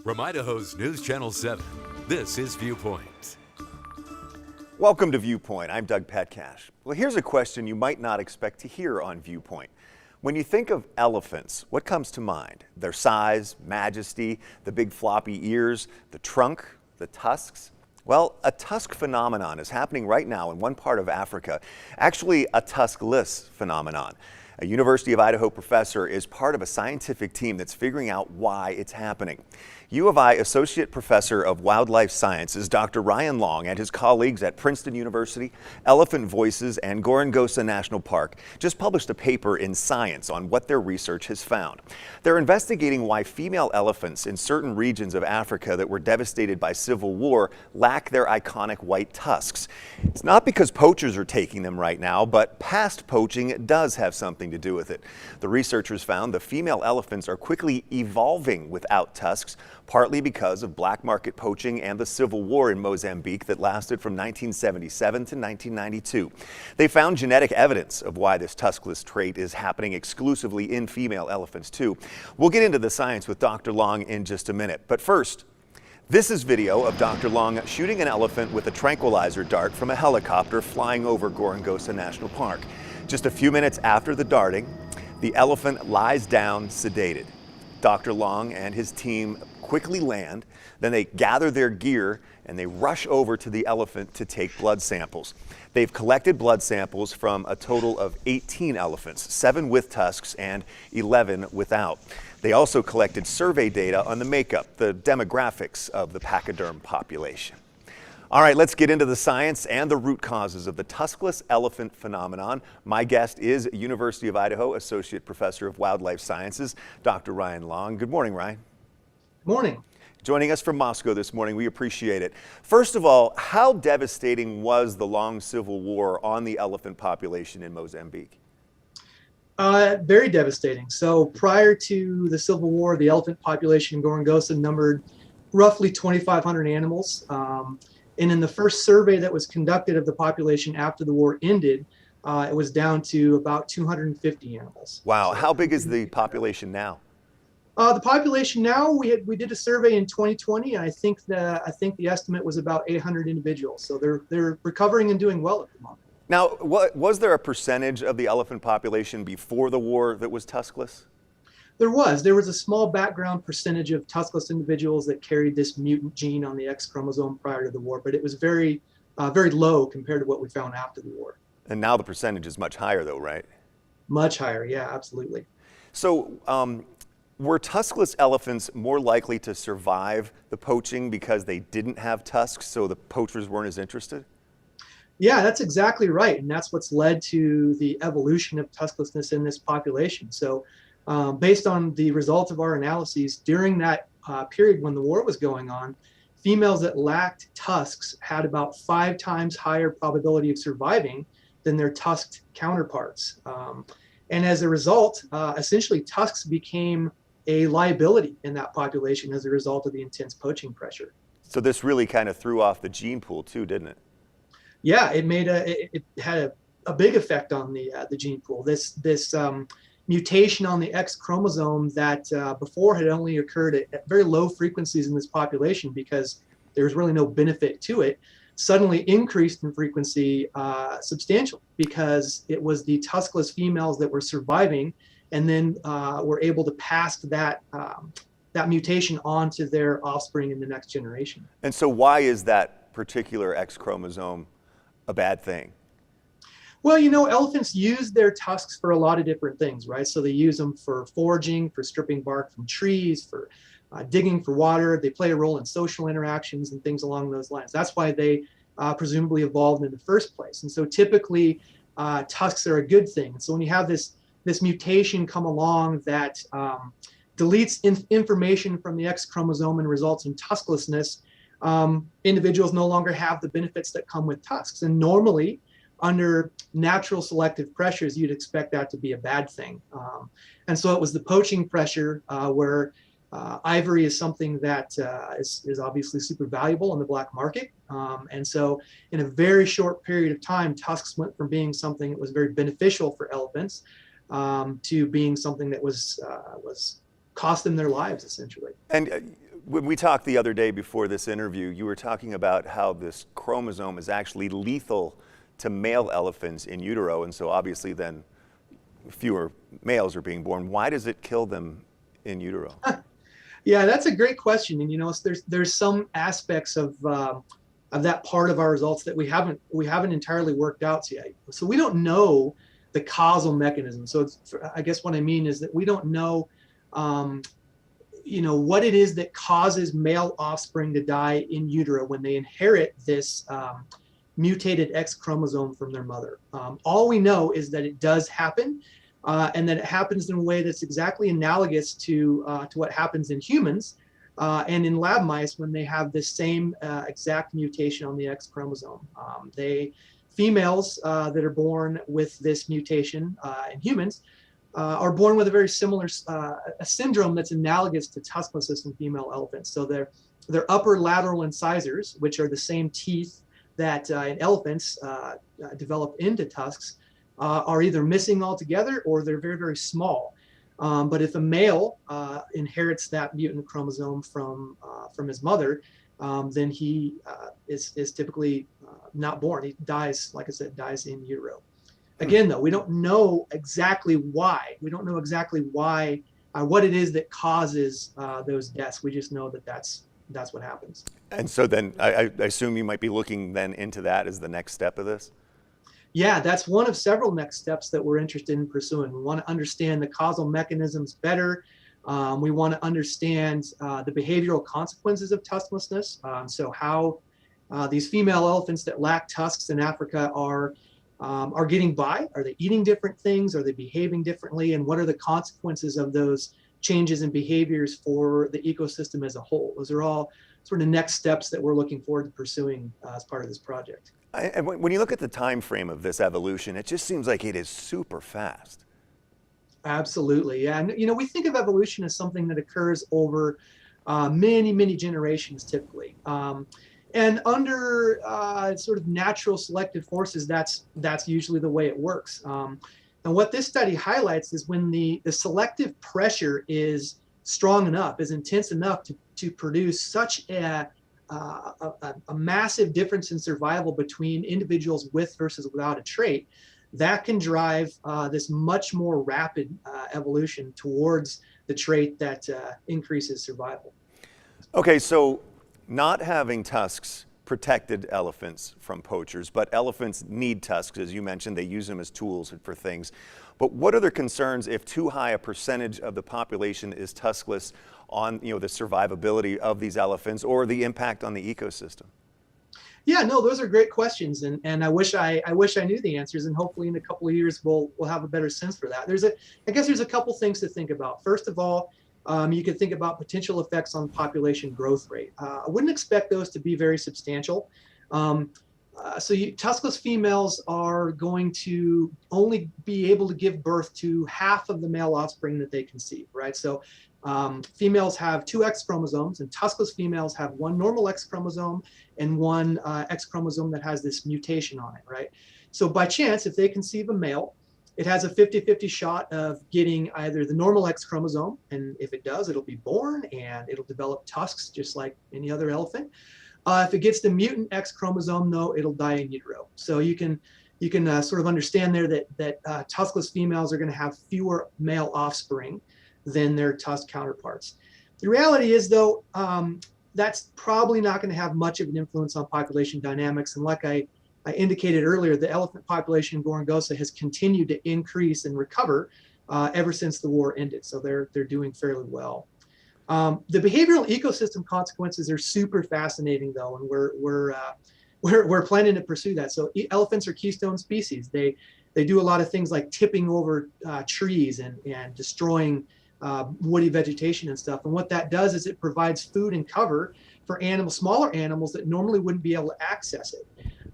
From Idaho's News Channel 7, this is Viewpoint. Welcome to Viewpoint. I'm Doug Petcash. Well, here's a question you might not expect to hear on Viewpoint. When you think of elephants, what comes to mind? Their size, majesty, the big floppy ears, the trunk, the tusks? Well, a tusk phenomenon is happening right now in one part of Africa, actually a Tuskless phenomenon. A University of Idaho professor is part of a scientific team that's figuring out why it's happening. U of I Associate Professor of Wildlife Sciences, Dr. Ryan Long, and his colleagues at Princeton University, Elephant Voices, and Gorongosa National Park just published a paper in Science on what their research has found. They're investigating why female elephants in certain regions of Africa that were devastated by civil war lack their iconic white tusks. It's not because poachers are taking them right now, but past poaching does have something to do with it. The researchers found the female elephants are quickly evolving without tusks, partly because of black market poaching and the civil war in Mozambique that lasted from 1977 to 1992. They found genetic evidence of why this tuskless trait is happening exclusively in female elephants too. We'll get into the science with Dr. Long in just a minute, but first, this is video of Dr. Long shooting an elephant with a tranquilizer dart from a helicopter flying over Gorongosa National Park. Just a few minutes after the darting, the elephant lies down sedated. Dr. Long and his team quickly land, then they gather their gear and they rush over to the elephant to take blood samples. They've collected blood samples from a total of 18 elephants, 7 with tusks and 11 without. They also collected survey data on the makeup, the demographics of the pachyderm population. All right, let's get into the science and the root causes of the tuskless elephant phenomenon. My guest is University of Idaho Associate Professor of Wildlife Sciences, Dr. Ryan Long. Good morning, Ryan. Good morning. Joining us from Moscow this morning, we appreciate it. First of all, how devastating was the long civil war on the elephant population in Mozambique? Very devastating. So prior to the Civil War, the elephant population in Gorongosa numbered roughly 2,500 animals. And in the first survey that was conducted of the population after the war ended, it was down to about 250 animals. Wow. How big is the population now? The population now, we did a survey in 2020, and I think the estimate was about 800 individuals. So they're recovering and doing well at the moment. Now, was there a percentage of the elephant population before the war that was tuskless? There was a small background percentage of tuskless individuals that carried this mutant gene on the X chromosome prior to the war, but it was very low compared to what we found after the war. And now the percentage is much higher though, right? Much higher, yeah, absolutely. So were tuskless elephants more likely to survive the poaching because they didn't have tusks, so the poachers weren't as interested? Yeah, that's exactly right. And that's what's led to the evolution of tusklessness in this population. So based on the results of our analyses, during that period when the war was going on, females that lacked tusks had about 5 times higher probability of surviving than their tusked counterparts. And as a result, essentially tusks became a liability in that population as a result of the intense poaching pressure. So this really kind of threw off the gene pool too, didn't it? Yeah, it had a big effect on the gene pool. This mutation on the X chromosome that before had only occurred at very low frequencies in this population because there was really no benefit to it, suddenly increased in frequency substantially because it was the tuskless females that were surviving and then were able to pass that mutation on to their offspring in the next generation. And so why is that particular X chromosome a bad thing? Well, elephants use their tusks for a lot of different things, right? So they use them for foraging, for stripping bark from trees, for digging for water. They play a role in social interactions and things along those lines. That's why they presumably evolved in the first place. And so typically tusks are a good thing. So when you have this mutation come along that deletes information from the X chromosome and results in tusklessness, individuals no longer have the benefits that come with tusks. And normally, under natural selective pressures, you'd expect that to be a bad thing. And so it was the poaching pressure where ivory is something that is obviously super valuable in the black market. And so in a very short period of time, tusks went from being something that was very beneficial for elephants to being something that was cost them their lives, essentially. And When we talked the other day before this interview, you were talking about how this chromosome is actually lethal to male elephants in utero, and so obviously then fewer males are being born. Why does it kill them in utero? Yeah, that's a great question. And there's some aspects of that part of our results that we haven't entirely worked out yet. So we don't know the causal mechanism. So I guess what I mean is that we don't know, what it is that causes male offspring to die in utero when they inherit this mutated X chromosome from their mother. All we know is that it does happen, and that it happens in a way that's exactly analogous to what happens in humans and in lab mice when they have this same exact mutation on the X chromosome. Females that are born with this mutation in humans are born with a very similar a syndrome that's analogous to Tuskless in female elephants. So their upper lateral incisors, which are the same teeth that in elephants develop into tusks, are either missing altogether or they're very, very small. But if a male inherits that mutant chromosome from his mother, then he is typically not born. He dies, like I said, dies in utero. Again, though, we don't know exactly why. We don't know exactly why, what it is that causes those deaths. We just know that that's what happens. And so then I assume you might be looking then into that as the next step of this? Yeah, that's one of several next steps that we're interested in pursuing. We want to understand the causal mechanisms better. We want to understand the behavioral consequences of tusklessness. So how these female elephants that lack tusks in Africa are getting by. Are they eating different things? Are they behaving differently? And what are the consequences of those changes in behaviors for the ecosystem as a whole? Those are all sort of next steps that we're looking forward to pursuing as part of this project. And when you look at the time frame of this evolution, it just seems like it is super fast. Absolutely, yeah. And we think of evolution as something that occurs over many, many generations typically. And under sort of natural selective forces, that's usually the way it works. And what this study highlights is when the selective pressure is strong enough, is intense enough to produce such a massive difference in survival between individuals with versus without a trait, that can drive this much more rapid evolution towards the trait that increases survival. Okay, so not having tusks protected elephants from poachers, but elephants need tusks, as you mentioned. They use them as tools for things. But what are the concerns if too high a percentage of the population is tuskless on the survivability of these elephants or the impact on the ecosystem? Yeah, no, those are great questions, and I wish I knew the answers, and hopefully in a couple of years we'll have a better sense for that. I guess there's a couple things to think about. First of all, you could think about potential effects on population growth rate. I wouldn't expect those to be very substantial. Tuskless females are going to only be able to give birth to half of the male offspring that they conceive, right? So females have 2 X chromosomes, and tuskless females have 1 normal X chromosome and 1 X chromosome that has this mutation on it, right? So by chance, if they conceive a male, it has a 50-50 shot of getting either the normal X chromosome, and if it does, it'll be born and it'll develop tusks just like any other elephant. If it gets the mutant X chromosome, though, it'll die in utero. So you can sort of understand there that tuskless females are going to have fewer male offspring than their tusk counterparts. The reality is, though, that's probably not going to have much of an influence on population dynamics. And like I indicated earlier, the elephant population in Gorongosa has continued to increase and recover ever since the war ended. So they're doing fairly well. The behavioral ecosystem consequences are super fascinating, though, and we're planning to pursue that. So elephants are keystone species. They do a lot of things like tipping over trees and destroying woody vegetation and stuff. And what that does is it provides food and cover for smaller animals that normally wouldn't be able to access it.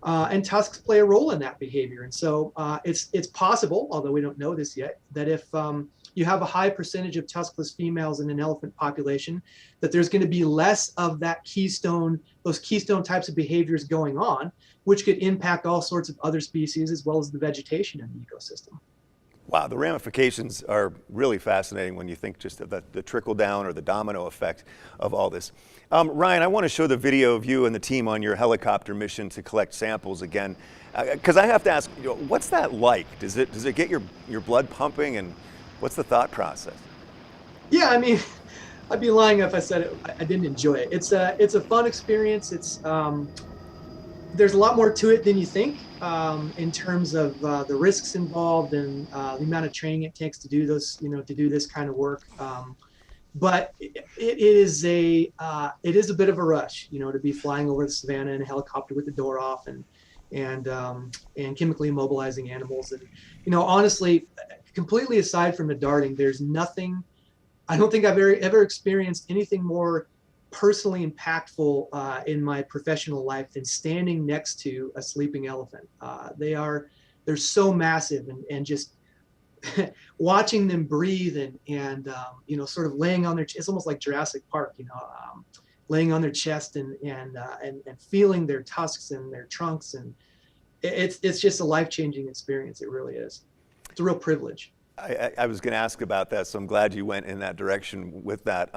And tusks play a role in that behavior. And so it's possible, although we don't know this yet, that if you have a high percentage of tuskless females in an elephant population, that there's going to be less of those keystone types of behaviors going on, which could impact all sorts of other species as well as the vegetation in the ecosystem. Wow, the ramifications are really fascinating when you think just of the trickle down or the domino effect of all this. Ryan, I want to show the video of you and the team on your helicopter mission to collect samples again, because I have to ask, what's that like? Does it get your blood pumping, and what's the thought process? Yeah, I mean, I'd be lying if I said I didn't enjoy it. It's a fun experience. There's a lot more to it than you think, in terms of the risks involved and the amount of training it takes to do this, to do this kind of work. But it is a bit of a rush, to be flying over the savannah in a helicopter with the door off and chemically immobilizing animals. And honestly, completely aside from the darting, there's nothing. I don't think I've ever experienced anything more personally impactful in my professional life than standing next to a sleeping elephant. They're so massive, and just watching them breathe and sort of laying on their, it's almost like Jurassic Park, laying on their chest and feeling their tusks and their trunks, and it's just a life-changing experience. It really is. It's a real privilege. I was going to ask about that, so I'm glad you went in that direction with that.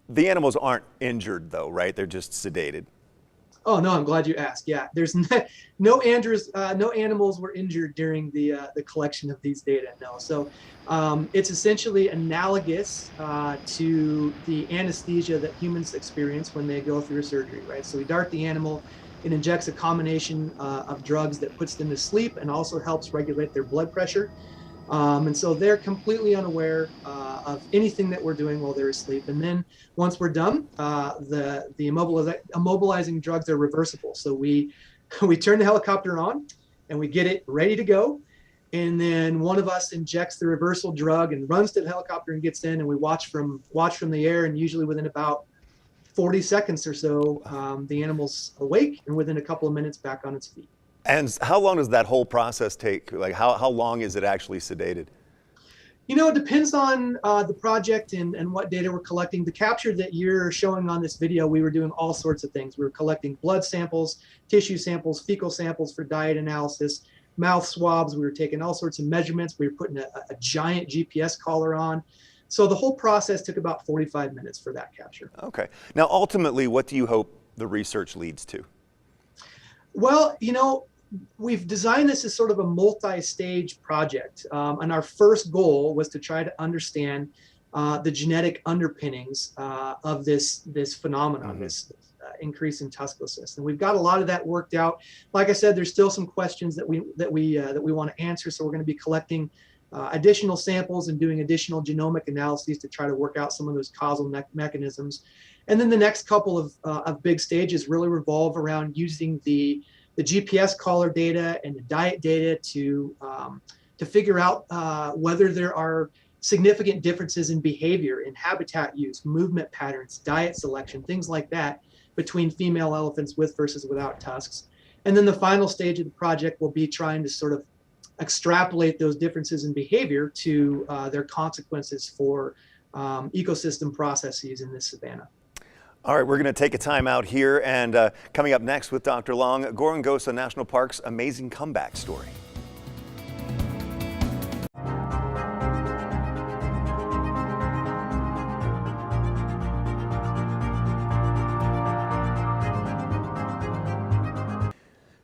The animals aren't injured, though, right? They're just sedated. Oh no, I'm glad you asked. Yeah, there's no animals were injured during the collection of these data. No, so it's essentially analogous to the anesthesia that humans experience when they go through a surgery, right? So we dart the animal. It injects a combination of drugs that puts them to sleep and also helps regulate their blood pressure. And so they're completely unaware of anything that we're doing while they're asleep. And then once we're done, the immobilizing drugs are reversible. So we turn the helicopter on and we get it ready to go. And then one of us injects the reversal drug and runs to the helicopter and gets in, and we watch from the air. And usually within about 40 seconds or so, the animal's awake, and within a couple of minutes back on its feet. And how long does that whole process take? Like, how long is it actually sedated? It depends on the project and what data we're collecting. The capture that you're showing on this video, we were doing all sorts of things. We were collecting blood samples, tissue samples, fecal samples for diet analysis, mouth swabs. We were taking all sorts of measurements. We were putting a giant GPS collar on. So the whole process took about 45 minutes for that capture. Okay. Now, ultimately, what do you hope the research leads to? Well, we've designed this as sort of a multi-stage project, and our first goal was to try to understand the genetic underpinnings of this phenomenon, this increase in tusklessness. And we've got a lot of that worked out. Like I said, there's still some questions that we want to answer. So we're going to be collecting additional samples and doing additional genomic analyses to try to work out some of those causal mechanisms. And then the next couple of big stages really revolve around using the GPS collar data and the diet data to figure out whether there are significant differences in behavior, in habitat use, movement patterns, diet selection, things like that between female elephants with versus without tusks. And then the final stage of the project will be trying to sort of extrapolate those differences in behavior to their consequences for ecosystem processes in this savanna. All right, we're going to take a time out here, and coming up next with Dr. Long, Gorongosa National Park's amazing comeback story.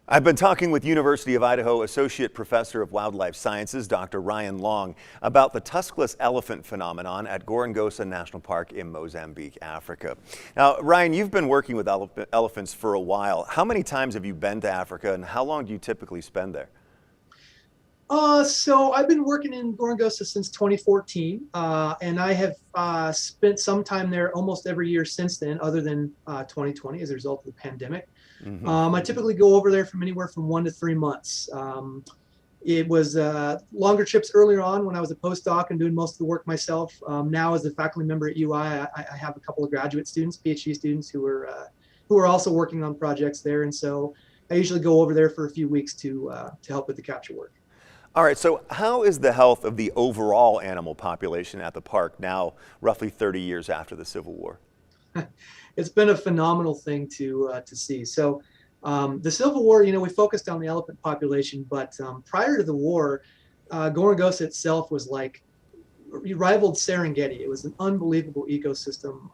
I've been talking with University of Idaho Associate Professor of Wildlife Sciences, Dr. Ryan Long, about the tuskless elephant phenomenon at Gorongosa National Park in Mozambique, Africa. Now, Ryan, you've been working with elephants for a while. How many times have you been to Africa, and how long do you typically spend there? So I've been working in Gorongosa since 2014, and I have spent some time there almost every year since then, other than 2020 as a result of the pandemic. I typically go over there from anywhere from 1 to 3 months. It was longer trips earlier on when I was a postdoc and doing most of the work myself. Now, as a faculty member at UI, I have a couple of graduate students, PhD students, who are also working on projects there, and so I usually go over there for a few weeks to help with the capture work. All right, so how is the health of the overall animal population at the park now, roughly 30 years after the Civil War? It's been a phenomenal thing to see. So the Civil War, we focused on the elephant population, but prior to the war, Gorongosa itself was like, rivaled Serengeti. It was an unbelievable ecosystem,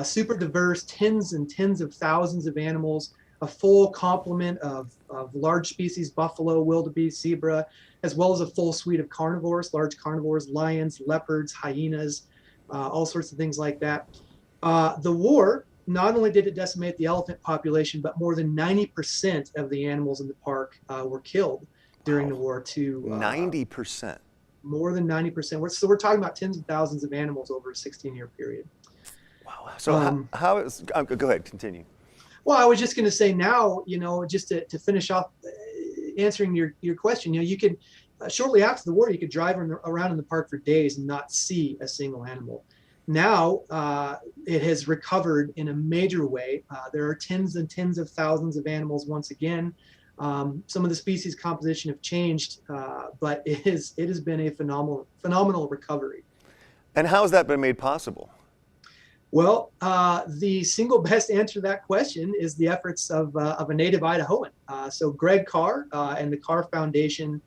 super diverse, tens and tens of thousands of animals, a full complement of large species, buffalo, wildebeest, zebra, as well as a full suite of carnivores, large carnivores, lions, leopards, hyenas, all sorts of things like that. The war, not only did it decimate the elephant population, but more than 90% of the animals in the park were killed during the war. 90%. More than 90%. So we're talking about tens of thousands of animals over a 16-year period. Wow. So how is, go ahead, continue. Well, I was just going to say now, just to finish off answering your question, you could, shortly after the war, you could drive around in the park for days and not see a single animal. Now it has recovered in a major way. There are tens and tens of thousands of animals once again. Some of the species composition have changed, but it has been a phenomenal recovery. And how has that been made possible? Well, the single best answer to that question is the efforts of a native Idahoan. So Greg Carr and the Carr Foundation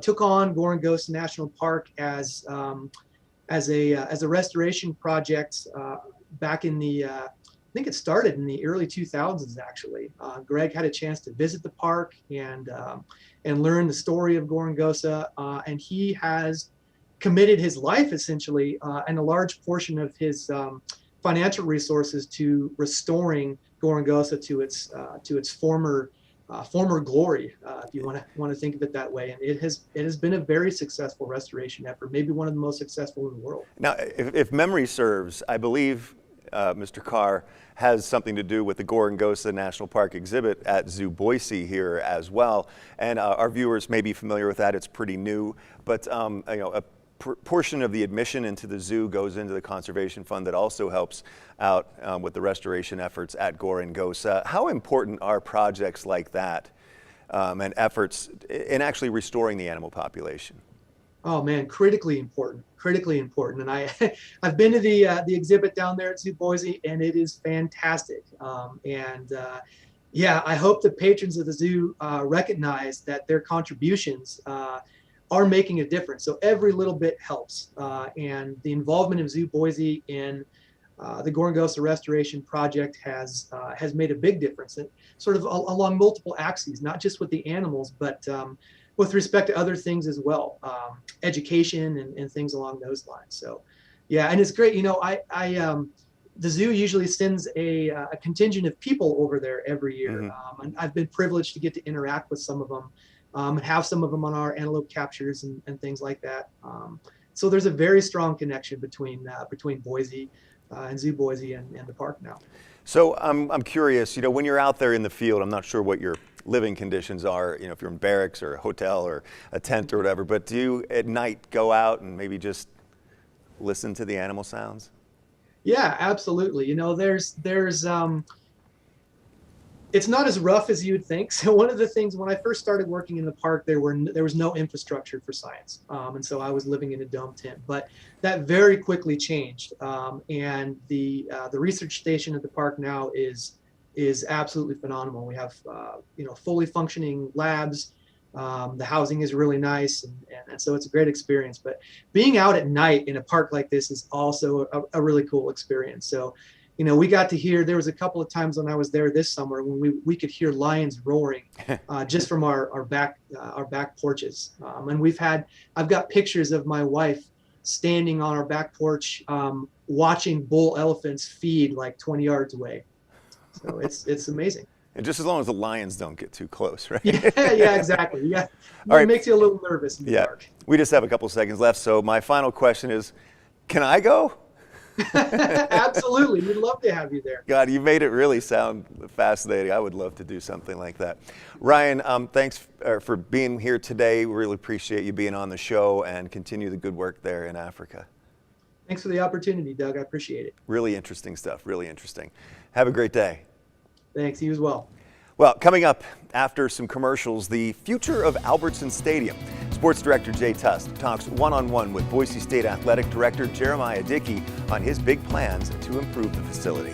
took on Gorongosa National Park as a restoration project back in the I think it started in the early 2000s, actually. Greg had a chance to visit the park and learn the story of Gorongosa, and he has committed his life, essentially, and a large portion of his financial resources to restoring Gorongosa to its former glory, if you want to think of it that way. And it has been a very successful restoration effort, maybe one of the most successful in the world. Now, if memory serves, I believe Mr. Carr has something to do with the Gorongosa National Park exhibit at Zoo Boise here as well. And our viewers may be familiar with that. It's pretty new, but a portion of the admission into the zoo goes into the conservation fund that also helps out with the restoration efforts at Gorongosa. How important are projects like that and efforts in actually restoring the animal population? Oh man, critically important. And I've been to the exhibit down there at Zoo Boise, and it is fantastic. Yeah, I hope the patrons of the zoo recognize that their contributions are making a difference. So every little bit helps. And the involvement of Zoo Boise in the Gorongosa Restoration Project has made a big difference, and sort of along multiple axes, not just with the animals, but with respect to other things as well, education and things along those lines. So, yeah, and it's great. The zoo usually sends a contingent of people over there every year, and I've been privileged to get to interact with some of them, and have some of them on our antelope captures and things like that. So there's a very strong connection between Boise and Zoo Boise and the park now. So I'm curious, when you're out there in the field, I'm not sure what your living conditions are, if you're in barracks or a hotel or a tent or whatever, but do you at night go out and maybe just listen to the animal sounds? Yeah, absolutely. It's not as rough as you'd think. So one of the things, when I first started working in the park, there was no infrastructure for science. And so I was living in a dome tent, but that very quickly changed. And the research station at the park now is absolutely phenomenal. We have, fully functioning labs. The housing is really nice, and so it's a great experience. But being out at night in a park like this is also a really cool experience. So, we got to hear, there was a couple of times when I was there this summer when we could hear lions roaring just from our back porches. And I've got pictures of my wife standing on our back porch watching bull elephants feed like 20 yards away. So it's amazing. And just as long as the lions don't get too close, right? Yeah, exactly. Yeah, All right. It makes you a little nervous in the dark. We just have a couple seconds left, so my final question is, can I go? Absolutely, we'd love to have you there. God, you made it really sound fascinating. I would love to do something like that. Ryan, thanks for being here today. We really appreciate you being on the show, and continue the good work there in Africa. Thanks for the opportunity, Doug. I appreciate it. Really interesting stuff, really interesting. Have a great day. Thanks, you as well. Well, coming up after some commercials, the future of Albertson Stadium. Sports Director Jay Tusk talks one-on-one with Boise State Athletic Director Jeremiah Dickey on his big plans to improve the facility.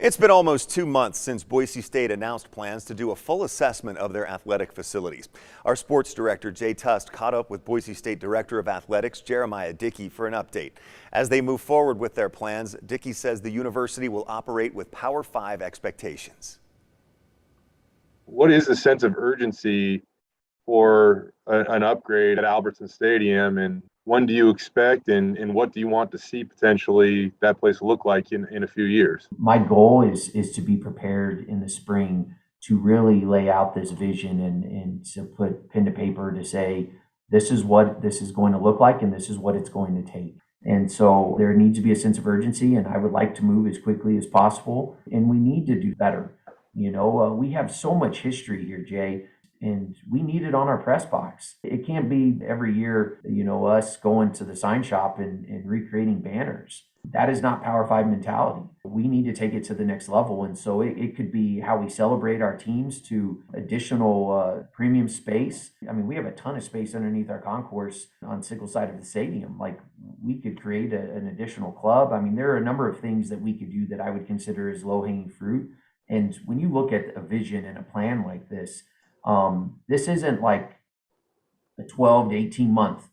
It's been almost 2 months since Boise State announced plans to do a full assessment of their athletic facilities. Our sports director, Jay Tusk, caught up with Boise State Director of Athletics, Jeremiah Dickey, for an update. As they move forward with their plans, Dickey says the university will operate with Power 5 expectations. What is the sense of urgency for an upgrade at Albertson Stadium, and when do you expect and what do you want to see potentially that place look like in a few years? My goal is to be prepared in the spring to really lay out this vision and to put pen to paper to say, this is what this is going to look like and this is what it's going to take. And so there needs to be a sense of urgency, and I would like to move as quickly as possible, and we need to do better. You know, we have so much history here, Jay, and we need it on our press box. It can't be every year, you know, us going to the sign shop and recreating banners. That is not Power 5 mentality. We need to take it to the next level. And so it could be how we celebrate our teams to additional premium space. I mean, we have a ton of space underneath our concourse on single side of the stadium. Like, we could create an additional club. I mean, there are a number of things that we could do that I would consider as low-hanging fruit. And when you look at a vision and a plan like this isn't like a 12 to 18 month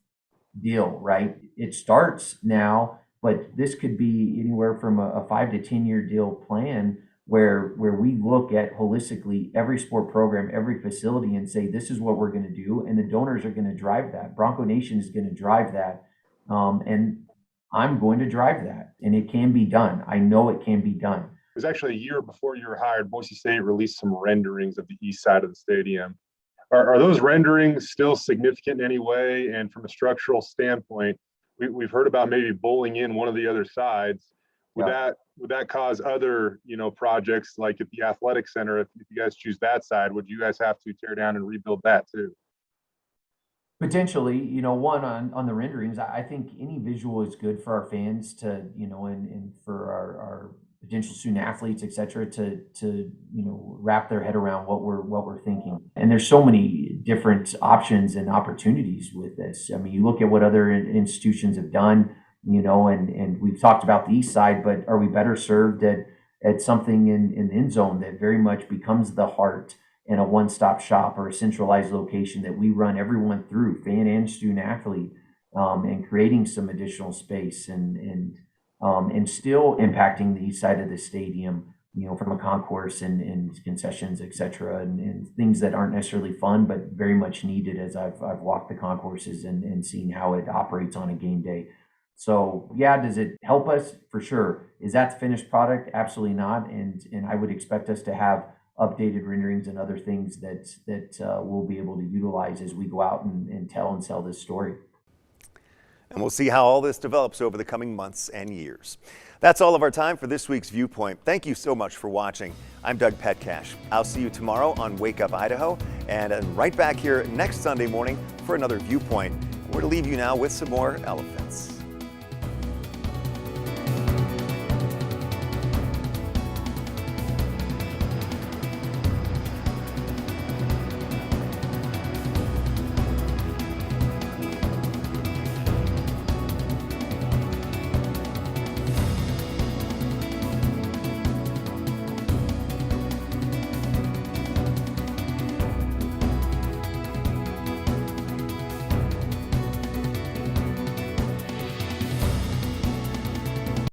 deal, right? It starts now, but this could be anywhere from a 5 to 10 year deal plan where we look at holistically every sport program, every facility, and say, this is what we're going to do. And the donors are going to drive that. Bronco Nation is going to drive that. And I'm going to drive that. And it can be done. I know it can be done. It was actually a year before you were hired. Boise State released some renderings of the east side of the stadium. Are those renderings still significant in any way? And from a structural standpoint, we've heard about maybe bowling in one of the other sides. Would that cause other, projects like at the athletic center? If you guys choose that side, would you guys have to tear down and rebuild that too? Potentially, one on the renderings, I think any visual is good for our fans to, and for our potential student athletes, et cetera, to wrap their head around what we're thinking. And there's so many different options and opportunities with this. I mean, you look at what other institutions have done, and we've talked about the east side, but are we better served at something in the end zone that very much becomes the heart and a one-stop shop or a centralized location that we run everyone through, fan and student athlete, and creating some additional space and still impacting the east side of the stadium, from a concourse and concessions, et cetera, and things that aren't necessarily fun, but very much needed as I've walked the concourses and seen how it operates on a game day. So yeah, does it help us? For sure. Is that the finished product? Absolutely not. And I would expect us to have updated renderings and other things that we'll be able to utilize as we go out and tell and sell this story. And we'll see how all this develops over the coming months and years. That's all of our time for this week's Viewpoint. Thank you so much for watching. I'm Doug Petcash. I'll see you tomorrow on Wake Up Idaho, and right back here next Sunday morning for another Viewpoint. We're to leave you now with some more elephants.